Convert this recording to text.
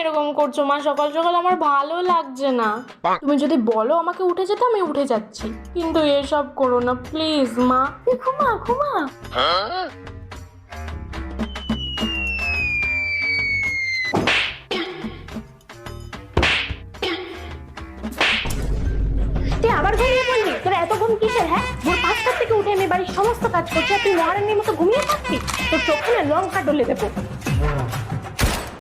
এরকম করছো মা? সকাল সকাল আমার ভালো লাগছে না। তুমি যদি বলো আমাকে উঠে যেতে, আমি উঠে যাচ্ছি, কিন্তু এসব করো না প্লিজ মা। ঘুমা ঘুমা। তুই আবার ঘুমিয়ে পড়লি? তোর এত ঘুম কিসের? হ্যাঁ, ভোর 5টার থেকে উঠে আমি বাড়ির সমস্ত কাজ করছি আর তুই মহারানীর মতো ঘুমিয়ে থাকবি? তোর চোখে না লঙ্কা ডলে দেবো।